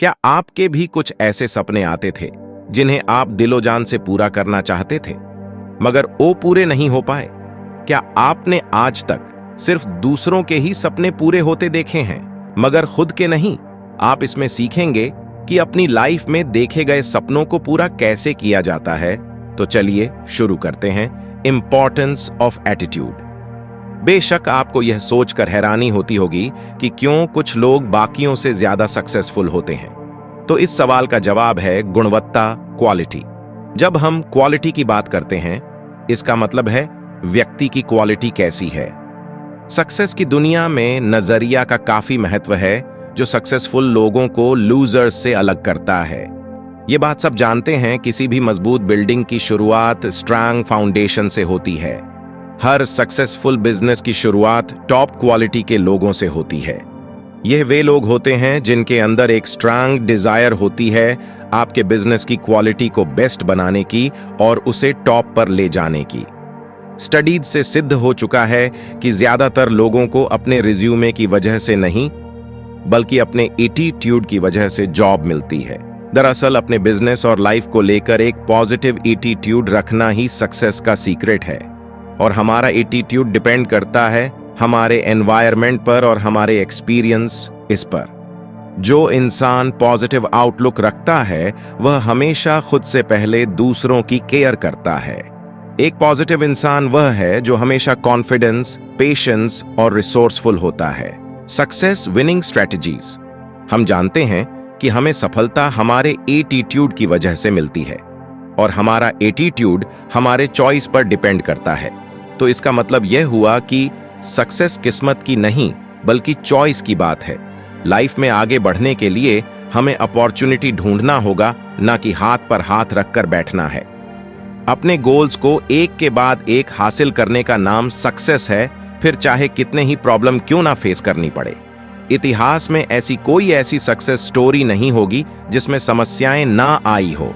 क्या आपके भी कुछ ऐसे सपने आते थे जिन्हें आप दिलो जान से पूरा करना चाहते थे, मगर वो पूरे नहीं हो पाए? क्या आपने आज तक सिर्फ दूसरों के ही सपने पूरे होते देखे हैं, मगर खुद के नहीं? आप इसमें सीखेंगे कि अपनी लाइफ में देखे गए सपनों को पूरा कैसे किया जाता है। तो चलिए शुरू करते हैं। Importance of attitude. बेशक आपको यह सोचकर हैरानी होती होगी कि क्यों कुछ लोग बाकियों से ज्यादा सक्सेसफुल होते हैं। तो इस सवाल का जवाब है गुणवत्ता, क्वालिटी। जब हम क्वालिटी की बात करते हैं, इसका मतलब है व्यक्ति की क्वालिटी कैसी है। सक्सेस की दुनिया में नजरिया का काफी महत्व है, जो सक्सेसफुल लोगों को लूजर्स से अलग करता है। ये बात सब जानते हैं, किसी भी मजबूत बिल्डिंग की शुरुआत स्ट्रांग फाउंडेशन से होती है। हर सक्सेसफुल बिजनेस की शुरुआत टॉप क्वालिटी के लोगों से होती है। यह वे लोग होते हैं जिनके अंदर एक स्ट्रांग डिजायर होती है आपके बिजनेस की क्वालिटी को बेस्ट बनाने की और उसे टॉप पर ले जाने की। स्टडीज से सिद्ध हो चुका है कि ज्यादातर लोगों को अपने रिज्यूमे की वजह से नहीं, बल्कि अपने एटीट्यूड की वजह से जॉब मिलती है। दरअसल अपने बिजनेस और लाइफ को लेकर एक पॉजिटिव एटीट्यूड रखना ही सक्सेस का सीक्रेट है। और हमारा एटीट्यूड डिपेंड करता है हमारे एनवायरनमेंट पर और हमारे एक्सपीरियंस इस पर। जो इंसान पॉजिटिव आउटलुक रखता है वह हमेशा खुद से पहले दूसरों की केयर करता है। एक पॉजिटिव इंसान वह है जो हमेशा कॉन्फिडेंस, पेशेंस और रिसोर्सफुल होता है। Success winning strategies. हम जानते हैं कि हमें सफलता हमारे एटीट्यूड की वजह से मिलती है और हमारा एटीट्यूड हमारे चॉइस पर डिपेंड करता है। तो इसका मतलब यह हुआ कि सक्सेस किस्मत की नहीं, बल्कि चॉइस की बात है। लाइफ में आगे बढ़ने के लिए हमें अपॉर्चुनिटी ढूंढना होगा, ना कि हाथ पर हाथ रखकर बैठना है। अपने गोल्स को एक के बाद एक हासिल करने का नाम सक्सेस है, फिर चाहे कितने ही प्रॉब्लम क्यों ना फेस करनी पड़े। इतिहास में ऐसी कोई ऐसी सक्सेस स्टोरी नहीं होगी जिसमें समस्याएं ना आई हो।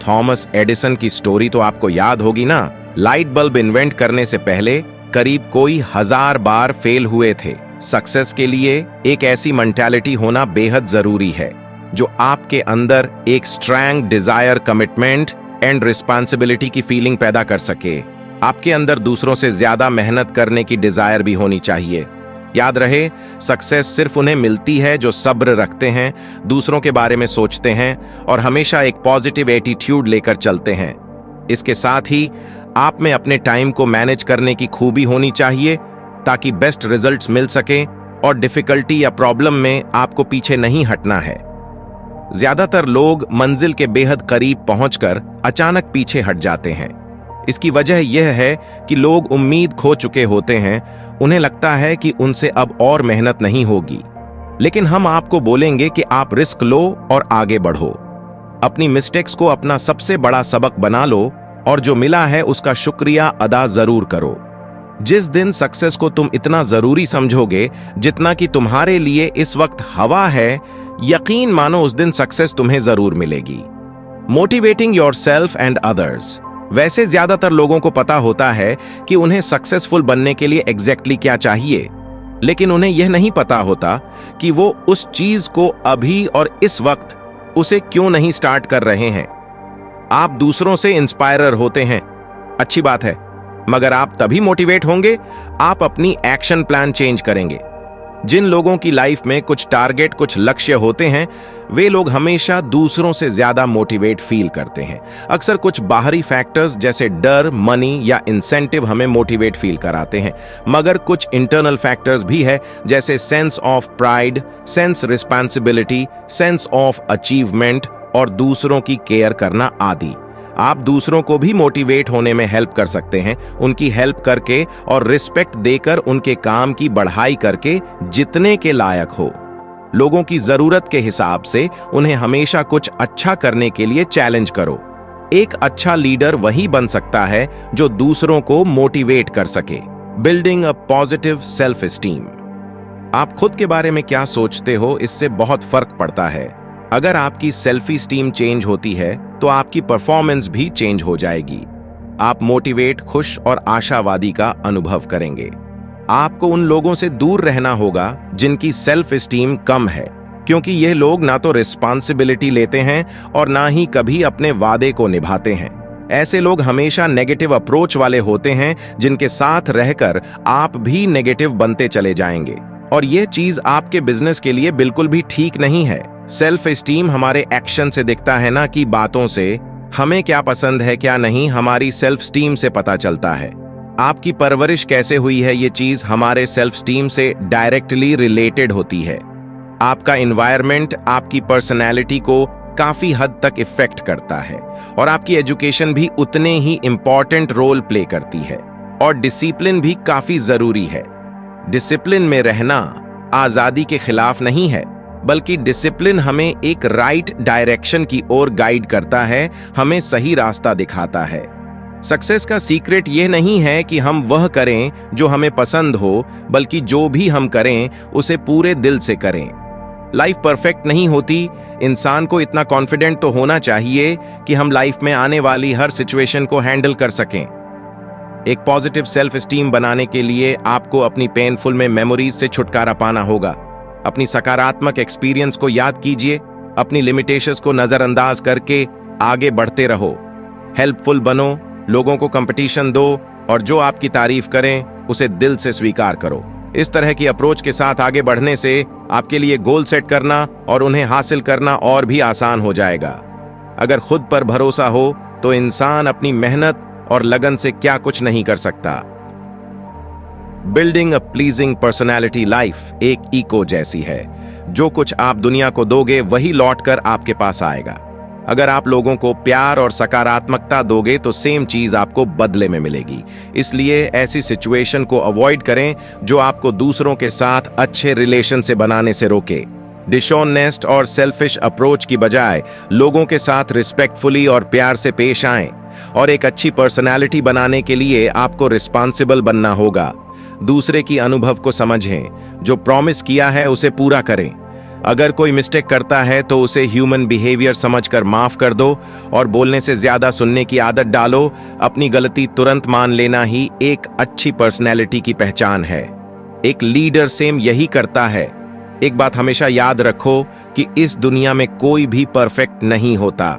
थॉमस एडिसन की स्टोरी तो आपको याद होगी ना। लाइट बल्ब इन्वेंट करने से पहले करीब कोई 1000 बार फेल हुए थे। सक्सेस के लिए एक ऐसी मेंटालिटी होना बेहद जरूरी है जो आपके अंदर एक strong desire, commitment and responsibility की फीलिंग पैदा कर सके। आपके अंदर दूसरों से ज्यादा मेहनत करने की डिजायर भी होनी चाहिए। याद रहे, सक्सेस सिर्फ उन्हें मिलती है जो सब्र रखते हैं, दूसरों के बारे में सोचते हैं और हमेशा एक पॉजिटिव एटीट्यूड लेकर चलते हैं। इसके साथ ही आप में अपने टाइम को मैनेज करने की खूबी होनी चाहिए ताकि बेस्ट रिजल्ट्स मिल सके और डिफिकल्टी या प्रॉब्लम में आपको पीछे नहीं हटना है। ज्यादातर लोग मंजिल के बेहद करीब पहुंचकर अचानक पीछे हट जाते हैं। इसकी वजह यह है कि लोग उम्मीद खो चुके होते हैं। उन्हें लगता है कि उनसे अब और मेहनत नहीं होगी। लेकिन हम आपको बोलेंगे कि आप रिस्क लो और आगे बढ़ो। अपनी मिस्टेक्स को अपना सबसे बड़ा सबक बना लो और जो मिला है उसका शुक्रिया अदा जरूर करो। जिस दिन सक्सेस को तुम इतना जरूरी समझोगे जितना कि तुम्हारे लिए इस वक्त हवा है, यकीन मानो उस दिन सक्सेस तुम्हें जरूर मिलेगी। Motivating yourself and others. वैसे ज्यादातर लोगों को पता होता है कि उन्हें सक्सेसफुल बनने के लिए एग्जैक्टली क्या चाहिए, लेकिन उन्हें यह नहीं पता होता कि वो उस चीज को अभी और इस वक्त उसे क्यों नहीं स्टार्ट कर रहे हैं। आप दूसरों से इंस्पायरर होते हैं, अच्छी बात है, मगर आप तभी मोटिवेट होंगे आप अपनी एक्शन प्लान चेंज करेंगे। जिन लोगों की लाइफ में कुछ टारगेट, कुछ लक्ष्य होते हैं, वे लोग हमेशा दूसरों से ज्यादा मोटिवेट फील करते हैं। अक्सर कुछ बाहरी फैक्टर्स जैसे डर, मनी या इंसेंटिव हमें मोटिवेट फील कराते हैं, मगर कुछ इंटरनल फैक्टर्स भी है जैसे sense of pride, sense responsibility, sense of achievement और दूसरों की केयर करना आदि। आप दूसरों को भी मोटिवेट होने में हेल्प कर सकते हैं, उनकी हेल्प करके और रिस्पेक्ट देकर, उनके काम की बढ़ाई करके जितने के लायक हो। लोगों की जरूरत के हिसाब से उन्हें हमेशा कुछ अच्छा करने के लिए चैलेंज करो। एक अच्छा लीडर वही बन सकता है जो दूसरों को मोटिवेट कर सके। Building a positive self esteem. आप खुद के बारे में क्या सोचते हो, इससे बहुत फर्क पड़ता है। अगर आपकी सेल्फ एस्टीम चेंज होती है तो आपकी परफॉर्मेंस भी चेंज हो जाएगी। आप मोटिवेट, खुश और आशावादी का अनुभव करेंगे। आपको उन लोगों से दूर रहना होगा जिनकी सेल्फ एस्टीम कम है। क्योंकि ये लोग ना तो रिस्पॉन्सिबिलिटी लेते हैं और ना ही कभी अपने वादे को निभाते हैं। ऐसे लोग हमेशा नेगेटिव अप्रोच वाले होते हैं, जिनके साथ रहकर आप भी नेगेटिव बनते चले जाएंगे, और यह चीज आपके बिजनेस के लिए बिल्कुल भी ठीक नहीं है। सेल्फ एस्टीम हमारे एक्शन से दिखता है, ना कि बातों से। हमें क्या पसंद है क्या नहीं, हमारी सेल्फ स्टीम से पता चलता है। आपकी परवरिश कैसे हुई है, ये चीज हमारे सेल्फ स्टीम से डायरेक्टली रिलेटेड होती है। आपका एनवायरनमेंट आपकी पर्सनैलिटी को काफी हद तक इफेक्ट करता है, और आपकी एजुकेशन भी उतने ही इंपॉर्टेंट रोल प्ले करती है। और डिसिप्लिन भी काफी जरूरी है। डिसिप्लिन में रहना आजादी के खिलाफ नहीं है, बल्कि डिसिप्लिन हमें एक राइट डायरेक्शन की ओर गाइड करता है, हमें सही रास्ता दिखाता है। सक्सेस का सीक्रेट यह नहीं है कि हम वह करें जो हमें पसंद हो, बल्कि जो भी हम करें उसे पूरे दिल से करें। लाइफ परफेक्ट नहीं होती, इंसान को इतना कॉन्फिडेंट तो होना चाहिए कि हम लाइफ में आने वाली हर सिचुएशन को हैंडल कर सकें। एक पॉजिटिव सेल्फ एस्टीम बनाने के लिए आपको अपनी पेनफुल में मेमोरीज से छुटकारा पाना होगा। अपनी सकारात्मक एक्सपीरियंस को याद कीजिए, अपनी लिमिटेशंस को नजरअंदाज करके आगे बढ़ते रहो। हेल्पफुल बनो, लोगों को कंपटीशन दो, और जो आपकी तारीफ करें उसे दिल से स्वीकार करो। इस तरह की अप्रोच के साथ आगे बढ़ने से आपके लिए गोल सेट करना और उन्हें हासिल करना और भी आसान हो जाएगा। अगर खुद पर भरोसा हो तो इंसान अपनी मेहनत और लगन से क्या कुछ नहीं कर सकता। बिल्डिंग अ प्लीजिंग पर्सनैलिटी लाइफ एक इको जैसी है। जो कुछ आप दुनिया को दोगे वही लौटकर आपके पास आएगा। अगर आप लोगों को प्यार और सकारात्मकता दोगे तो सेम चीज आपको बदले में मिलेगी। इसलिए ऐसी सिचुएशन को अवॉइड करें जो आपको दूसरों के साथ अच्छे रिलेशन से बनाने से रोके। डिसऑनेस्ट और सेल्फिश अप्रोच की बजाय लोगों के साथ रिस्पेक्टफुली और प्यार से पेश आएं। और एक अच्छी पर्सनैलिटी बनाने के लिए आपको रिस्पॉन्सिबल बनना होगा। दूसरे की अनुभव को समझें, जो प्रॉमिस किया है उसे पूरा करें। अगर कोई मिस्टेक करता है तो उसे ह्यूमन बिहेवियर समझकर माफ कर दो, और बोलने से ज्यादा सुनने की आदत डालो। अपनी गलती तुरंत मान लेना ही एक अच्छी पर्सनैलिटी की पहचान है। एक लीडर सेम यही करता है। एक बात हमेशा याद रखो कि इस दुनिया में कोई भी परफेक्ट नहीं होता,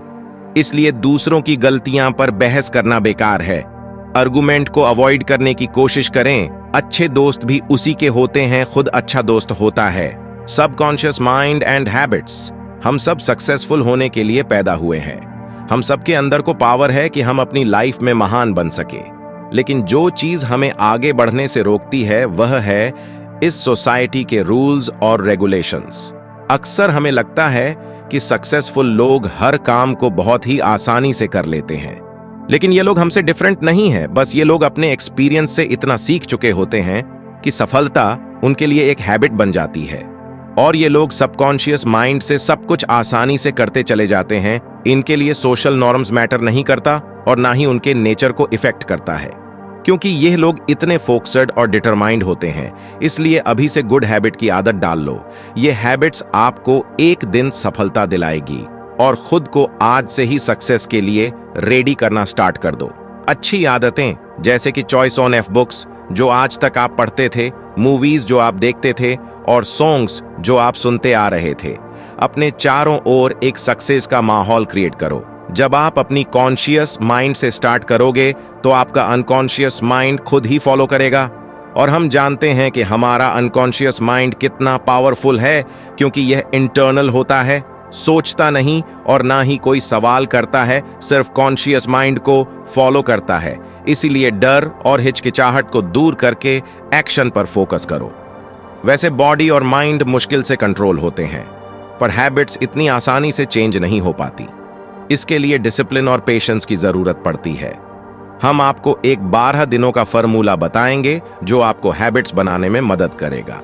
इसलिए दूसरों की गलतियां पर बहस करना बेकार है। आर्गुमेंट को अवॉइड करने की कोशिश करें। अच्छे दोस्त भी उसी के होते हैं खुद अच्छा दोस्त होता है। Subconscious mind and habits. हम सब सक्सेसफुल होने के लिए पैदा हुए हैं। हम सबके अंदर को पावर है कि हम अपनी लाइफ में महान बन सके, लेकिन जो चीज हमें आगे बढ़ने से रोकती है वह है इस सोसाइटी के रूल्स और रेगुलेशंस। अक्सर हमें लगता है कि सक्सेसफुल लोग हर काम को बहुत ही आसानी से कर लेते हैं, लेकिन ये लोग हमसे डिफरेंट नहीं है। बस ये लोग अपने एक्सपीरियंस से इतना सीख चुके होते हैं कि सफलता उनके लिए एक हैबिट बन जाती है, और ये लोग सबकॉन्शियस माइंड से सब कुछ आसानी से करते चले जाते हैं। इनके लिए सोशल नॉर्म्स मैटर नहीं करता और ना ही उनके नेचर को इफेक्ट करता है, क्योंकि ये लोग इतने फोकस्ड और डिटरमाइंड होते हैं। इसलिए अभी से गुड हैबिट की आदत डाल लो। ये हैबिट्स आपको एक दिन सफलता दिलाएगी, और खुद को आज से ही सक्सेस के लिए रेडी करना स्टार्ट कर दो। अच्छी आदतें जैसे कि चॉइस ऑन एफ बुक्स जो आज तक आप पढ़ते थे, मूवीज जो आप देखते थे, और सॉन्ग्स जो आप सुनते आ रहे थे। अपने चारों ओर एक सक्सेस का माहौल क्रिएट करो। जब आप अपनी कॉन्शियस माइंड से स्टार्ट करोगे तो आपका अनकॉन्शियस माइंड खुद ही फॉलो करेगा। और हम जानते हैं कि हमारा अनकॉन्शियस माइंड कितना पावरफुल है, क्योंकि यह इंटरनल होता है, सोचता नहीं और ना ही कोई सवाल करता है, सिर्फ कॉन्शियस माइंड को फॉलो करता है। इसीलिए डर और हिचकिचाहट को दूर करके एक्शन पर फोकस करो। वैसे बॉडी और माइंड मुश्किल से कंट्रोल होते हैं, पर हैबिट्स इतनी आसानी से चेंज नहीं हो पाती। इसके लिए डिसिप्लिन और पेशेंस की जरूरत पड़ती है। हम आपको एक 12 दिनों का फॉर्मूला बताएंगे जो आपको हैबिट्स बनाने में मदद करेगा।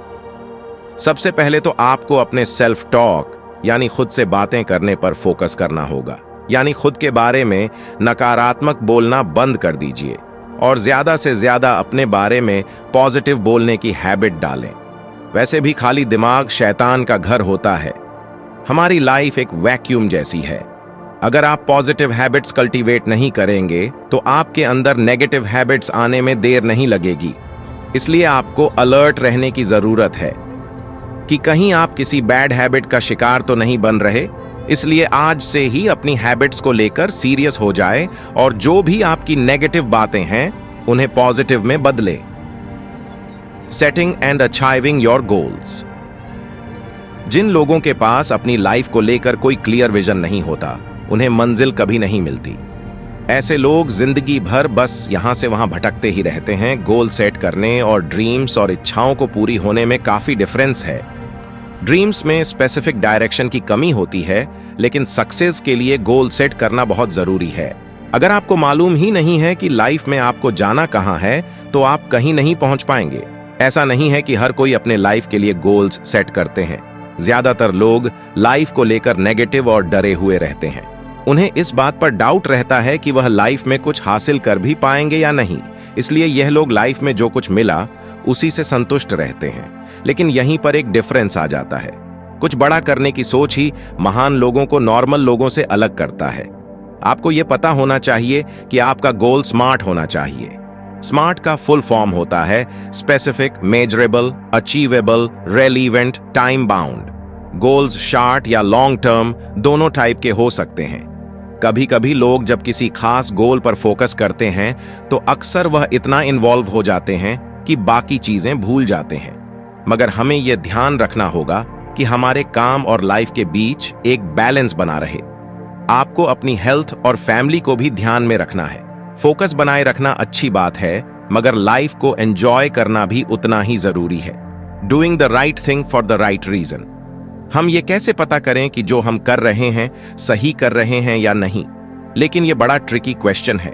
सबसे पहले तो आपको अपने सेल्फ टॉक यानी खुद से बातें करने पर फोकस करना होगा। यानी खुद के बारे में नकारात्मक बोलना बंद कर दीजिए और ज्यादा से ज्यादा अपने बारे में पॉजिटिव बोलने की हैबिट डालें। वैसे भी खाली दिमाग शैतान का घर होता है। हमारी लाइफ एक वैक्यूम जैसी है। अगर आप पॉजिटिव हैबिट्स कल्टीवेट नहीं करेंगे तो आपके अंदर नेगेटिव हैबिट्स आने में देर नहीं लगेगी। इसलिए आपको अलर्ट रहने की जरूरत है। कि कहीं आप किसी बैड हैबिट का शिकार तो नहीं बन रहे। इसलिए आज से ही अपनी हैबिट्स को लेकर सीरियस हो जाए और जो भी आपकी नेगेटिव बातें हैं उन्हें पॉजिटिव में बदले। Setting and achieving your goals. जिन लोगों के पास अपनी लाइफ को लेकर कोई क्लियर विजन नहीं होता, उन्हें मंजिल कभी नहीं मिलती। ऐसे लोग जिंदगी भर बस यहां से वहां भटकते ही रहते हैं। गोल सेट करने और ड्रीम्स और इच्छाओं को पूरी होने में काफी डिफरेंस है। ड्रीम्स में स्पेसिफिक डायरेक्शन की कमी होती है, लेकिन सक्सेस के लिए गोल सेट करना बहुत जरूरी है। अगर आपको मालूम ही नहीं है कि लाइफ में आपको जाना कहां है, तो आप कहीं नहीं पहुंच पाएंगे। ऐसा नहीं है कि हर कोई अपने लाइफ के लिए गोल्स सेट करते हैं। ज्यादातर लोग लाइफ को लेकर नेगेटिव और डरे हुए रहते हैं। उन्हें इस बात पर डाउट रहता है कि वह लाइफ में कुछ हासिल कर भी पाएंगे या नहीं। इसलिए यह लोग लाइफ में जो कुछ मिला उसी से संतुष्ट रहते हैं। लेकिन यहीं पर एक डिफरेंस आ जाता है। कुछ बड़ा करने की सोच ही महान लोगों को नॉर्मल लोगों से अलग करता है। आपको यह पता होना चाहिए कि आपका गोल स्मार्ट होना चाहिए। स्मार्ट का फुल फॉर्म होता है specific, measurable, achievable, relevant, time bound. Goals short या लॉन्ग टर्म दोनों टाइप के हो सकते हैं। कभी कभी लोग जब किसी खास गोल पर फोकस करते हैं तो अक्सर वह इतना इन्वॉल्व हो जाते हैं कि बाकी चीजें भूल जाते हैं। मगर हमें यह ध्यान रखना होगा कि हमारे काम और लाइफ के बीच एक बैलेंस बना रहे। आपको अपनी हेल्थ और फैमिली को भी ध्यान में रखना है। फोकस बनाए रखना अच्छी बात है, मगर लाइफ को एंजॉय करना भी उतना ही जरूरी है। Doing the right thing for the right reason. हम ये कैसे पता करें कि जो हम कर रहे हैं सही कर रहे हैं या नहीं? लेकिन यह बड़ा ट्रिकी क्वेश्चन है,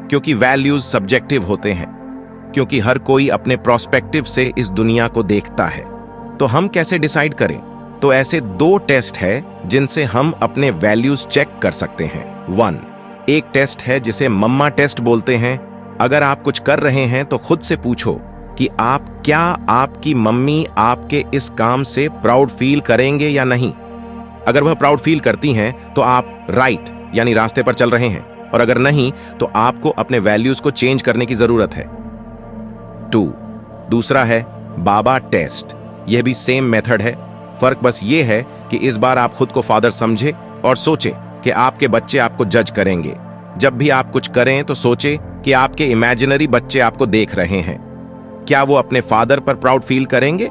क्योंकि वैल्यूज सब्जेक्टिव होते हैं। क्योंकि हर कोई अपने प्रोस्पेक्टिव से इस दुनिया को देखता है। तो हम कैसे डिसाइड करें? तो ऐसे दो टेस्ट है जिनसे हम अपने वैल्यूज चेक कर सकते हैं। 1, एक टेस्ट है जिसे मम्मा टेस्ट बोलते हैं। अगर आप कुछ कर रहे हैं तो खुद से पूछो कि क्या आपकी मम्मी आपके इस काम से प्राउड फील करेंगे या नहीं। अगर वह प्राउड फील करती हैं तो आप राइट यानी रास्ते पर चल रहे हैं, और अगर नहीं तो आपको अपने वैल्यूज को चेंज करने की जरूरत है। 2, दूसरा है बाबा टेस्ट। यह भी सेम मेथड है। फर्क बस ये है कि इस बार आप खुद को फादर समझे और सोचे कि आपके बच्चे आपको जज करेंगे। जब भी आप कुछ करें तो सोचे कि आपके इमेजिनरी बच्चे आपको देख रहे हैं। क्या वो अपने फादर पर प्राउड फील करेंगे?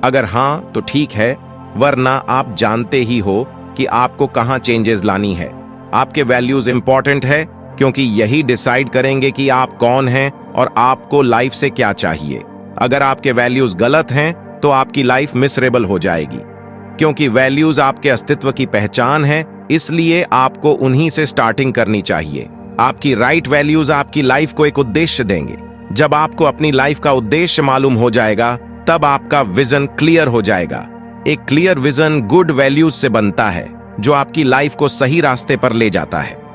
अगर हां तो ठीक है, वरना आप जानते ही हो कि आपको कहां चेंजेस लानी है। आपके वैल्यूज इंपॉर्टेंट है, क्योंकि यही डिसाइड करेंगे कि आप कौन हैं और आपको लाइफ से क्या चाहिए। अगर आपके वैल्यूज गलत हैं तो आपकी लाइफ मिसरेबल हो जाएगी। क्योंकि वैल्यूज आपके अस्तित्व की पहचान है, इसलिए आपको उन्हीं से स्टार्टिंग करनी चाहिए। आपकी राइट वैल्यूज आपकी लाइफ को एक उद्देश्य देंगे। जब आपको अपनी लाइफ का उद्देश्य मालूम हो जाएगा, तब आपका विजन क्लियर हो जाएगा। एक क्लियर विजन गुड वैल्यूज से बनता है, जो आपकी लाइफ को सही रास्ते पर ले जाता है।